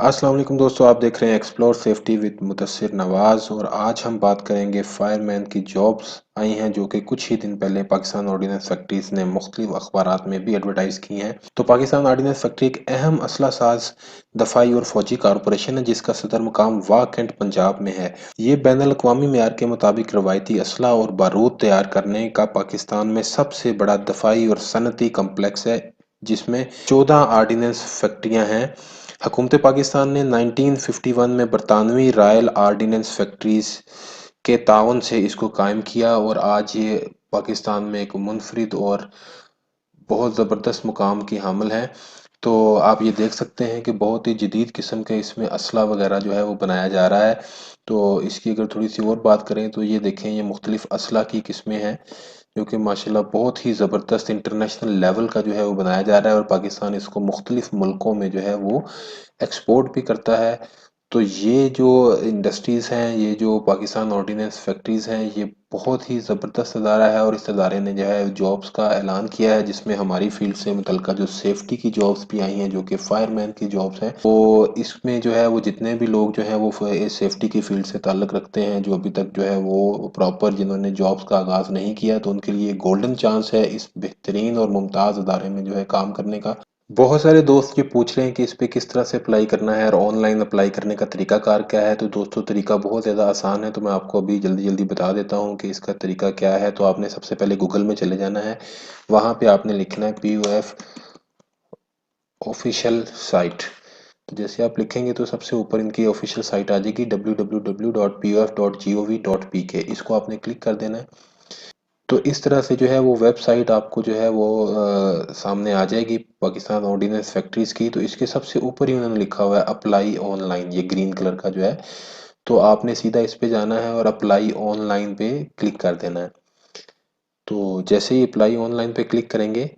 अस्सलाम वालेकुम दोस्तों, आप देख रहे हैं explore safety with Mudassir Nawaz. और आज हम बात करेंगे फायरमैन की जॉब्स आई हैं जो कि कुछ ही दिन पहले पाकिस्तान ऑर्डिनेंस फैक्ट्रीज ने मुख्तलिफ अखबारात में भी एडवर्टाइज की हैं। तो पाकिस्तान ऑर्डिनेंस फैक्ट्री एक अहम असला साज दफाई और फौजी कारपोरेशन है जिसका सदर मुकाम वाह कैंट पंजाब में है। ये बैन अवी मेयार के मुताबिक रवायती असला और बारूद तैयार करने का पाकिस्तान में सबसे बड़ा दफाई और सनती कम्प्लेक्स है, जिसमें 14 आर्डिनेंस फैक्ट्रियां हैं। हुकूमत पाकिस्तान ने 1951 में बरतानवी रॉयल आर्डिनेंस फैक्ट्रीज के ताउन से इसको कायम किया और आज ये पाकिस्तान में एक मुनफरिद और बहुत ज़बरदस्त मुकाम की हामिल है। तो आप ये देख सकते हैं कि बहुत ही जदीद किस्म के इसमें असला वगैरह जो है वो बनाया जा रहा है। तो इसकी अगर थोड़ी सी और बात करें तो ये देखें, ये मुख्तलिफ असला की किस्में हैं जो कि माशाल्लाह बहुत ही ज़बरदस्त इंटरनेशनल लेवल का जो है वो बनाया जा रहा है और पाकिस्तान इसको मुख्तलिफ मुल्कों में जो है वो एक्सपोर्ट भी करता है। तो ये जो इंडस्ट्रीज़ हैं, ये जो पाकिस्तान ऑर्डिनेंस फैक्ट्रीज़ हैं, ये बहुत ही ज़बरदस्त अदारा है और इस अदारे ने जो है जॉब्स का ऐलान किया है, जिसमें हमारी फील्ड से मुतल्लिका जो सेफ्टी की जॉब्स भी आई हैं जो कि फायरमैन की जॉब्स हैं। तो इसमें जो है वो जितने भी लोग जो हैं वो सेफ्टी की फील्ड से ताल्लुक़ रखते हैं, जो अभी तक जो है वो प्रॉपर जिन्होंने जॉब्स का आगाज़ नहीं किया, तो उनके लिए गोल्डन चांस है इस बेहतरीन और मुमताज़ अदारे में जो है काम करने का। बहुत सारे दोस्त ये पूछ रहे हैं कि इस पे किस तरह से अप्लाई करना है और ऑनलाइन अप्लाई करने का तरीकाकार क्या है। तो दोस्तों, तरीका बहुत ज़्यादा आसान है, तो मैं आपको अभी जल्दी जल्दी बता देता हूँ कि इसका तरीका क्या है। तो आपने सबसे पहले गूगल में चले जाना है, वहाँ पे आपने लिखना है POF ऑफिशियल साइट। तो जैसे आप लिखेंगे तो सबसे ऊपर इनकी ऑफिशियल साइट आ जाएगी www.pof.gov.pk। इसको आपने क्लिक कर देना है। तो इस तरह से जो है वो वेबसाइट आपको जो है वो सामने आ जाएगी पाकिस्तान ऑर्डिनेंस फैक्ट्रीज की। तो इसके सबसे ऊपर ही उन्होंने लिखा हुआ है अप्लाई ऑनलाइन, ये ग्रीन कलर का जो है। तो आपने सीधा इस पे जाना है और अप्लाई ऑनलाइन पे क्लिक कर देना है। तो जैसे ही अप्लाई ऑनलाइन पे क्लिक करेंगे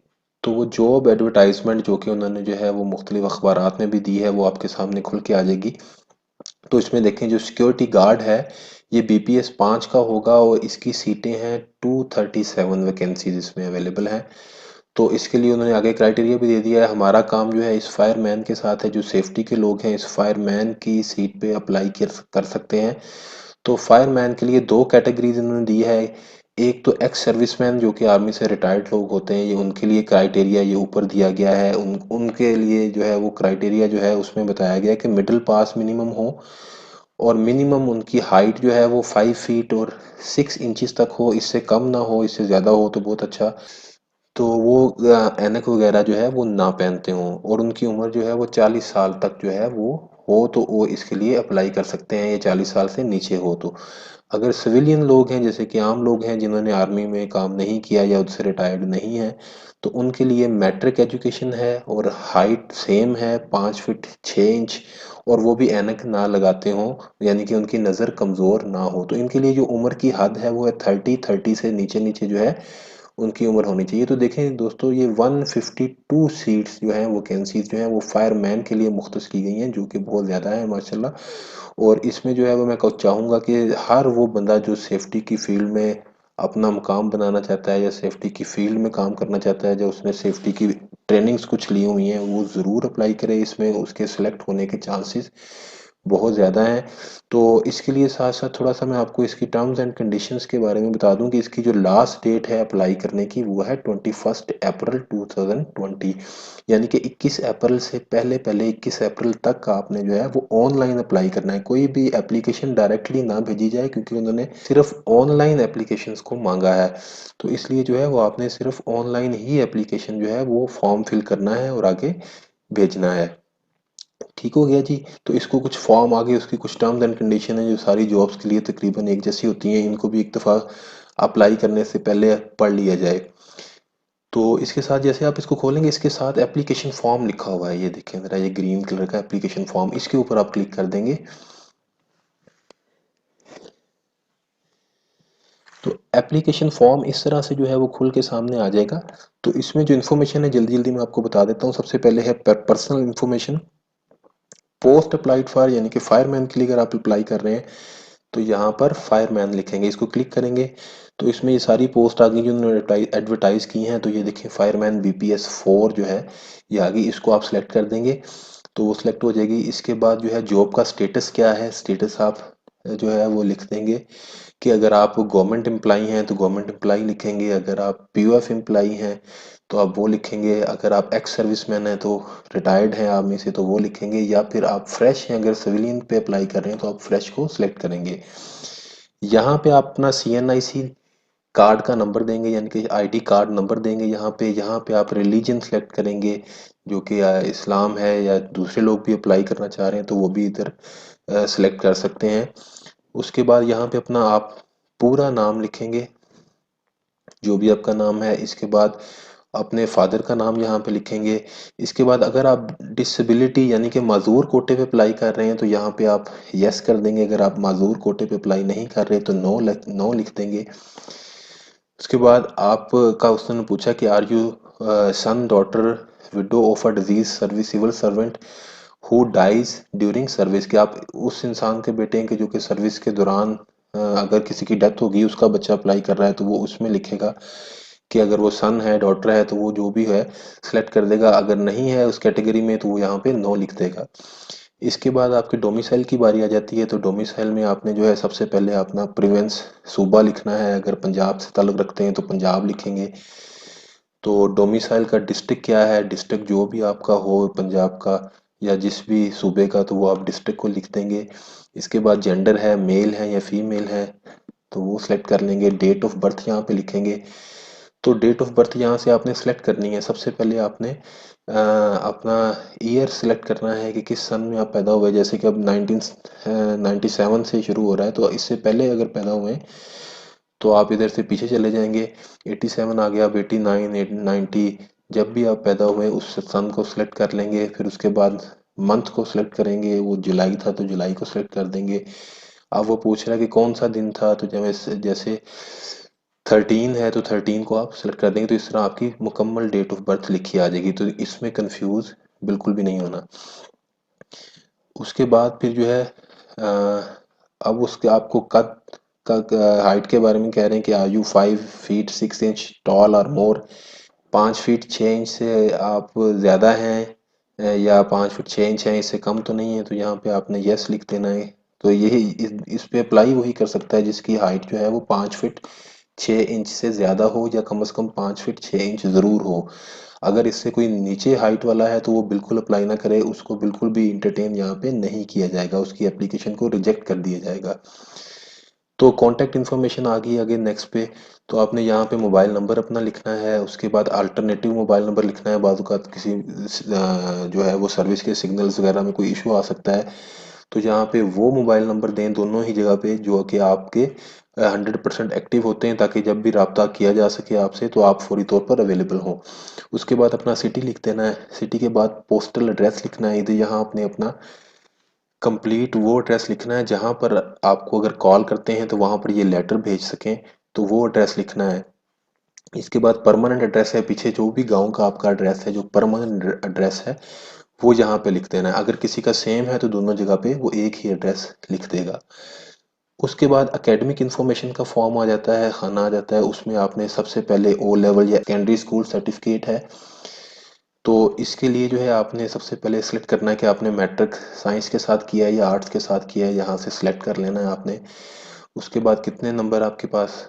तो वो जॉब एडवर्टाइजमेंट जो कि उन्होंने जो है वो मुख्तलिफ अखबारात में भी दी है वो आपके सामने खुल के आ जाएगी। तो इसमें देखें, जो सिक्योरिटी गार्ड है ये BPS 5 का होगा और इसकी सीटें हैं 237 वैकेंसीज इसमें अवेलेबल हैं। तो इसके लिए उन्होंने आगे क्राइटेरिया भी दे दिया है। हमारा काम जो है इस फायरमैन के साथ है, जो सेफ्टी के लोग हैं इस फायरमैन की सीट पे अप्लाई कर सकते हैं। तो फायरमैन के लिए दो कैटेगरीज इन्होंने दी है। एक तो एक्स सर्विसमैन जो कि आर्मी से रिटायर्ड लोग होते हैं, ये उनके लिए क्राइटेरिया ये ऊपर दिया गया है। उनके लिए जो है वो क्राइटेरिया जो है उसमें बताया गया है कि मिडिल पास मिनिमम हो और मिनिमम उनकी हाइट जो है वो 5 फीट और 6 इंचज तक हो। इससे कम ना हो, इससे ज़्यादा हो तो बहुत अच्छा। तो वो ऐनक वगैरह जो है वो ना पहनते हों और उनकी उम्र जो है वो 40 साल तक जो है वो हो, तो वो इसके लिए अप्लाई कर सकते हैं। ये 40 साल से नीचे हो तो। अगर सिविलियन लोग हैं, जैसे कि आम लोग हैं जिन्होंने आर्मी में काम नहीं किया या उससे रिटायर्ड नहीं है, तो उनके लिए मैट्रिक एजुकेशन है और हाइट सेम है 5 फीट 6 इंच, और वो भी ऐनक ना लगाते हों, यानी कि उनकी नज़र कमज़ोर ना हो। तो इनके लिए जो उम्र की हद है वो है 30 से नीचे नीचे जो है उनकी उम्र होनी चाहिए। तो देखें दोस्तों, ये 152 सीट्स जो हैं वैकेंसीज जो हैं वो फायरमैन के लिए मुख्तस की गई हैं, जो कि बहुत ज़्यादा है माशाल्लाह। और इसमें जो है वो मैं चाहूँगा कि हर वो बंदा जो सेफ्टी की फील्ड में अपना मुकाम बनाना चाहता है या सेफ्टी की फील्ड में काम करना चाहता है, जो उसने सेफ्टी की ट्रेनिंग्स कुछ ली हुई हैं, वो ज़रूर अप्लाई करे। इसमें उसके सिलेक्ट होने के चांसेस बहुत ज़्यादा हैं। तो इसके लिए साथ साथ थोड़ा सा मैं आपको इसकी टर्म्स एंड कंडीशंस के बारे में बता दूं कि इसकी जो लास्ट डेट है अप्लाई करने की वो है 21 अप्रैल 2020, यानी कि 21 अप्रैल से पहले पहले 21 अप्रैल तक आपने जो है वो ऑनलाइन अप्लाई करना है। कोई भी एप्लीकेशन डायरेक्टली ना भेजी जाए, क्योंकि उन्होंने सिर्फ ऑनलाइन एप्लीकेशंस को मांगा है। तो इसलिए जो है वो आपने सिर्फ ऑनलाइन ही एप्लीकेशन जो है वो फॉर्म फिल करना है और आगे भेजना है। ठीक हो गया जी। तो इसको कुछ फॉर्म आगे उसकी कुछ टर्म्स एंड कंडीशन है जो सारी जॉब्स के लिए तकरीबन एक जैसी होती हैं, इनको भी एक दफ़ा अप्लाई करने से पहले पढ़ लिया जाए। तो इसके साथ जैसे आप इसको खोलेंगे, इसके साथ एप्लीकेशन फॉर्म लिखा हुआ है, ये देखें ज़रा, ये ग्रीन कलर का एप्लीकेशन फॉर्म, इसके ऊपर आप क्लिक कर देंगे तो एप्लीकेशन फॉर्म इस तरह से जो है वो खुल के सामने आ जाएगा। तो इसमें जो इन्फॉर्मेशन है जल्दी जल्दी मैं आपको बता देता हूँ। सबसे पहले है personal information. Post applied for, यानी कि फायरमैन के लिए अगर आप अप्लाई कर रहे हैं तो यहाँ पर फायरमैन लिखेंगे, इसको क्लिक करेंगे तो इसमें ये सारी पोस्ट आ गई जो उन्होंने एडवर्टाइज की हैं। तो ये देखिए फायरमैन BPS 4 जो है ये आ गई, इसको आप सिलेक्ट कर देंगे। तो वो सिलेक्ट हो जाएगी। इसके बाद जो है जॉब का स्टेटस क्या है, स्टेटस आप जो है वो लिख देंगे कि अगर आप गवर्नमेंट एम्प्लॉई हैं तो गवर्नमेंट एम्प्लॉई लिखेंगे, अगर आप पीओएफ एम्प्लॉई हैं तो आप वो लिखेंगे, अगर आप एक्स सर्विसमैन हैं तो रिटायर्ड हैं आर्मी से तो वो लिखेंगे, या फिर आप फ्रेश हैं अगर सिविलियन पे अप्लाई कर रहे हैं तो आप फ्रेश को सिलेक्ट करेंगे। यहाँ पे आप अपना सीएनआईसी कार्ड का नंबर देंगे, यानी कि आईडी कार्ड नंबर देंगे। यहाँ पे आप रिलीजन सेलेक्ट करेंगे, जो कि इस्लाम है, या दूसरे लोग भी अप्लाई करना चाह रहे हैं तो वो भी इधर सेलेक्ट कर सकते हैं। उसके बाद यहाँ पे अपना आप पूरा नाम लिखेंगे, जो भी आपका नाम है। इसके बाद अपने फादर का नाम यहाँ पे लिखेंगे। इसके बाद अगर आप डिसेबिलिटी यानी कि माजूर कोटे पे अप्लाई कर रहे हैं तो यहाँ पे आप यस कर देंगे, अगर आप माजूर कोटे पे अप्लाई नहीं कर रहे तो नो लिख देंगे। उसके बाद आपका उसने पूछा कि are you son daughter widow of a disease service civil servant who dies during service, कि आप उस इंसान के बेटे हैं कि जो कि सर्विस के दौरान अगर किसी की डेथ होगी, उसका बच्चा अप्लाई कर रहा है तो वो उसमें लिखेगा कि अगर वो सन है डॉटर है तो वो जो भी है सिलेक्ट कर देगा, अगर नहीं है उस कैटेगरी में तो वो यहाँ पे नो लिख देगा। इसके बाद आपके डोमिसाइल की बारी आ जाती है। तो डोमिसाइल में आपने जो है सबसे पहले अपना प्रिवेंस सूबा लिखना है, अगर पंजाब से ताल्लुक रखते हैं तो पंजाब लिखेंगे। तो डोमिसाइल का डिस्ट्रिक्ट क्या है, डिस्ट्रिक्ट जो भी आपका हो पंजाब का या जिस भी सूबे का, तो वो आप डिस्ट्रिक्ट को लिख देंगे। इसके बाद जेंडर है, मेल है या फीमेल है, तो वो सिलेक्ट कर लेंगे। डेट ऑफ बर्थ यहाँ पे लिखेंगे। तो डेट ऑफ बर्थ यहाँ से आपने सेलेक्ट करनी है। सबसे पहले आपने अपना ईयर सेलेक्ट करना है कि किस सन में आप पैदा हुए। जैसे कि अब 1997 से शुरू हो रहा है, तो इससे पहले अगर पैदा हुए हैं तो आप इधर से पीछे चले जाएंगे। 87 आ गया, अब 89, 90, जब भी आप पैदा हुए उस सन को सिलेक्ट कर लेंगे। फिर उसके बाद मंथ को सिलेक्ट करेंगे, वो जुलाई था तो जुलाई को सिलेक्ट कर देंगे। अब वो पूछ रहा है कि कौन सा दिन था, तो जैसे जैसे 13 है तो 13 को आप सेलेक्ट कर देंगे। तो इस तरह आपकी मुकम्मल डेट ऑफ बर्थ लिखी आ जाएगी, तो इसमें कंफ्यूज बिल्कुल भी नहीं होना। उसके बाद फिर जो है अब उसके आपको कद का हाइट के बारे में कह रहे हैं कि are you 5 feet 6 inch tall और मोर, 5 फीट 6 इंच से आप ज़्यादा हैं या 5 फीट 6 इंच हैं, इससे कम तो नहीं है, तो यहाँ पे आपने यस लिख देना है। तो यही इस पे अप्लाई वही कर सकता है जिसकी हाइट जो है वो 5 फीट 6 इंच से ज़्यादा हो, या कम से कम 5 फीट 6 इंच ज़रूर हो। अगर इससे कोई नीचे हाइट वाला है तो वो बिल्कुल अप्लाई ना करे, उसको बिल्कुल भी इंटरटेन यहाँ पे नहीं किया जाएगा, उसकी एप्लीकेशन को रिजेक्ट कर दिया जाएगा। तो कॉन्टैक्ट इन्फॉर्मेशन आ गई आगे नेक्स्ट पे। तो आपने यहाँ पे मोबाइल नंबर अपना लिखना है। उसके बाद अल्टरनेटिव मोबाइल नंबर लिखना है, बाज़ औक़ात किसी जो है वो सर्विस के सिग्नल्स वगैरह में कोई इशू आ सकता है, तो यहाँ पे वो मोबाइल नंबर दें दोनों ही जगह पे जो कि आपके 100% एक्टिव होते हैं, ताकि जब भी रब्ता किया जा सके आपसे तो आप फौरी तौर पर अवेलेबल हों। उसके बाद अपना सिटी लिख देना है। सिटी के बाद पोस्टल एड्रेस लिखना है। इधर यहाँ आपने अपना कंप्लीट वो एड्रेस लिखना है जहाँ पर आपको अगर कॉल करते हैं तो वहाँ पर ये लेटर भेज सकें, तो वो एड्रेस लिखना है। इसके बाद परमानेंट एड्रेस है, पीछे जो भी गांव का आपका एड्रेस है जो परमानेंट एड्रेस है वो यहाँ पे लिख देना है। अगर किसी का सेम है तो दोनों जगह पे वो एक ही एड्रेस लिख देगा। उसके बाद एकेडमिक इन्फॉर्मेशन का फॉर्म आ जाता है, खाना आ जाता है। उसमें आपने सबसे पहले ओ लेवल या सेकेंडरी स्कूल सर्टिफिकेट है, तो इसके लिए जो है आपने सबसे पहले सेलेक्ट करना है कि आपने मैट्रिक साइंस के साथ किया है या आर्ट्स के साथ किया है, यहाँ से सिलेक्ट कर लेना है आपने। उसके बाद कितने नंबर आपके पास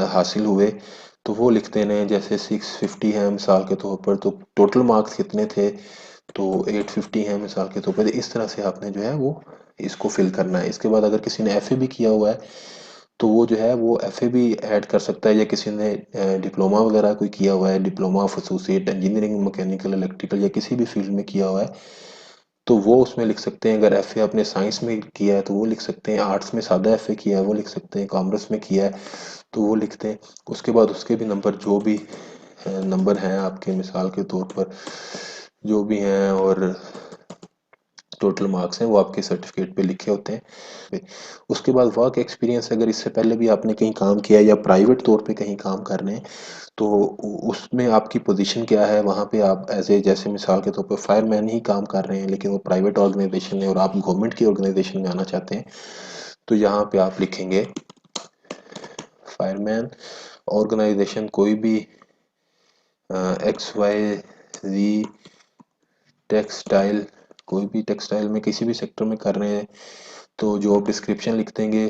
हासिल हुए तो वो लिख देने हैं। जैसे 650 है मिसाल के तौर पर, तो टोटल मार्क्स कितने थे, तो 850 है मिसाल के तौर पर। इस तरह से आपने जो है वो इसको फिल करना है। इसके बाद अगर किसी ने एफए भी किया हुआ है तो वो जो है वो एफए भी ऐड कर सकता है, या किसी ने डिप्लोमा वगैरह कोई किया हुआ है, diploma of associate engineering mechanical electrical या किसी भी फील्ड में किया हुआ है, तो वो उसमें लिख सकते हैं। अगर एफए आपने साइंस में किया है तो वो लिख सकते हैं, आर्ट्स में सादा एफए किया है वो लिख सकते हैं, कॉमर्स में किया है तो वो लिखते हैं। उसके बाद उसके भी नंबर जो भी नंबर हैं आपके मिसाल के तौर पर जो भी हैं, और टोटल मार्क्स हैं वो आपके सर्टिफिकेट पे लिखे होते हैं। उसके बाद वर्क एक्सपीरियंस, अगर इससे पहले भी आपने कहीं काम किया है या प्राइवेट तौर पे कहीं काम कर रहे हैं तो उसमें आपकी पोजीशन क्या है वहाँ पे आप एज ए, जैसे मिसाल के तौर पर फायरमैन ही काम कर रहे हैं लेकिन वो प्राइवेट ऑर्गेनाइजेशन है और आप गवर्नमेंट की ऑर्गेनाइजेशन में आना चाहते हैं, तो यहाँ पे आप लिखेंगे फायरमैन ऑर्गेनाइजेशन कोई भी XYZ टेक्सटाइल कोई भी टेक्सटाइल में किसी भी सेक्टर में कर रहे हैं तो जॉब डिस्क्रिप्शन लिख देंगे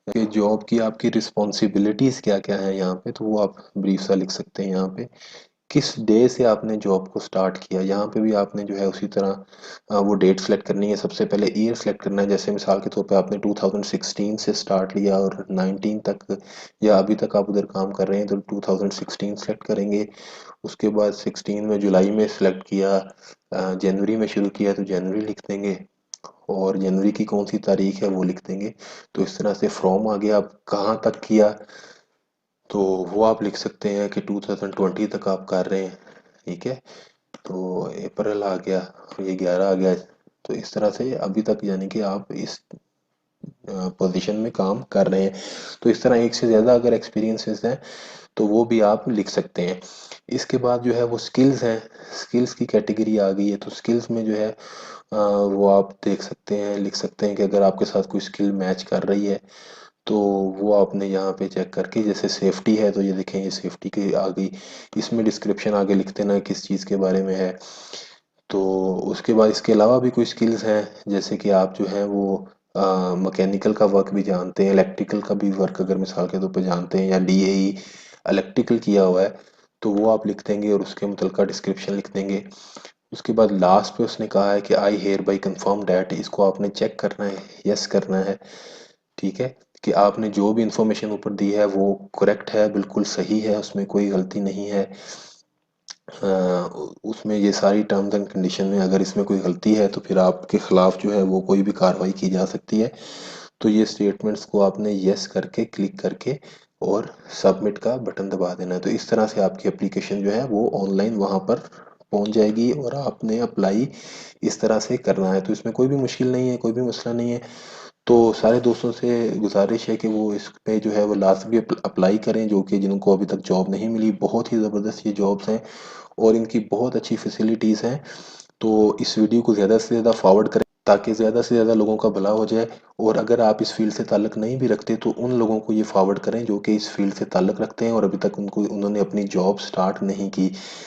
कि जॉब की आपकी रिस्पॉन्सिबिलिटीज़ क्या क्या है यहाँ पे, तो वो आप ब्रीफ सा लिख सकते हैं यहाँ पे। किस डे से आपने जॉब को स्टार्ट किया, यहाँ पे भी आपने जो है उसी तरह वो डेट सेलेक्ट करनी है। सबसे पहले ईयर सेलेक्ट करना है, जैसे मिसाल के तौर पे आपने 2016 से स्टार्ट लिया और 19 तक या अभी तक आप उधर काम कर रहे हैं तो 2016 सेलेक्ट करेंगे। उसके बाद 16 में जुलाई में सेलेक्ट किया, जनवरी में शुरू किया तो जनवरी लिख देंगे, और जनवरी की कौन सी तारीख है वो लिख देंगे। तो इस तरह से फ्रॉम आगे आप कहाँ तक किया तो वो आप लिख सकते हैं कि 2020 तक आप कर रहे हैं, ठीक है। तो अप्रैल आ गया, ये 11 आ गया, तो इस तरह से अभी तक यानी कि आप इस पोजीशन में काम कर रहे हैं। तो इस तरह एक से ज़्यादा अगर एक्सपीरियंसेस हैं तो वो भी आप लिख सकते हैं। इसके बाद जो है वो स्किल्स हैं, स्किल्स की कैटेगरी आ गई है। तो स्किल्स में जो है वो आप देख सकते हैं, लिख सकते हैं कि अगर आपके साथ कोई स्किल मैच कर रही है तो वो आपने यहाँ पे चेक करके, जैसे सेफ्टी है तो ये देखें ये सेफ्टी की आ गई, इसमें डिस्क्रिप्शन आगे लिख देना किस चीज़ के बारे में है। तो उसके बाद इसके अलावा भी कोई स्किल्स हैं, जैसे कि आप जो है वो मैकेनिकल का वर्क भी जानते हैं, इलेक्ट्रिकल का भी वर्क अगर मिसाल के तौर पे जानते हैं, या डीएई इलेक्ट्रिकल किया हुआ है तो वो आप लिख देंगे और उसके मुतलका डिस्क्रिप्शन लिख देंगे। उसके बाद लास्ट पे उसने कहा है कि आई हेयर बाई कंफर्म डैट, इसको आपने चेक करना है, यस करना है, ठीक है, कि आपने जो भी इंफॉर्मेशन ऊपर दी है वो करेक्ट है, बिल्कुल सही है, उसमें कोई गलती नहीं है। उसमें ये सारी टर्म्स एंड कंडीशन में अगर इसमें कोई गलती है तो फिर आपके खिलाफ जो है वो कोई भी कार्रवाई की जा सकती है। तो ये स्टेटमेंट्स को आपने यस करके क्लिक करके और सबमिट का बटन दबा देना है। तो इस तरह से आपकी एप्लीकेशन जो है वो ऑनलाइन वहाँ पर पहुँच जाएगी और आपने अप्लाई इस तरह से करना है। तो इसमें कोई भी मुश्किल नहीं है, कोई भी मसला नहीं है। तो सारे दोस्तों से गुजारिश है कि वो इस पे जो है वो लाजमी अप्लाई करें, जो कि जिनको अभी तक जॉब नहीं मिली। बहुत ही ज़बरदस्त ये जॉब्स हैं और इनकी बहुत अच्छी फैसिलिटीज़ हैं। तो इस वीडियो को ज़्यादा से ज़्यादा फॉरवर्ड करें ताकि ज़्यादा से ज़्यादा लोगों का भला हो जाए। और अगर आप इस फील्ड से ताल्लुक़ नहीं भी रखते तो उन लोगों को ये फॉरवर्ड करें जो कि इस फील्ड से ताल्लुक़ रखते हैं और अभी तक उनको उन्होंने अपनी जॉब स्टार्ट नहीं की।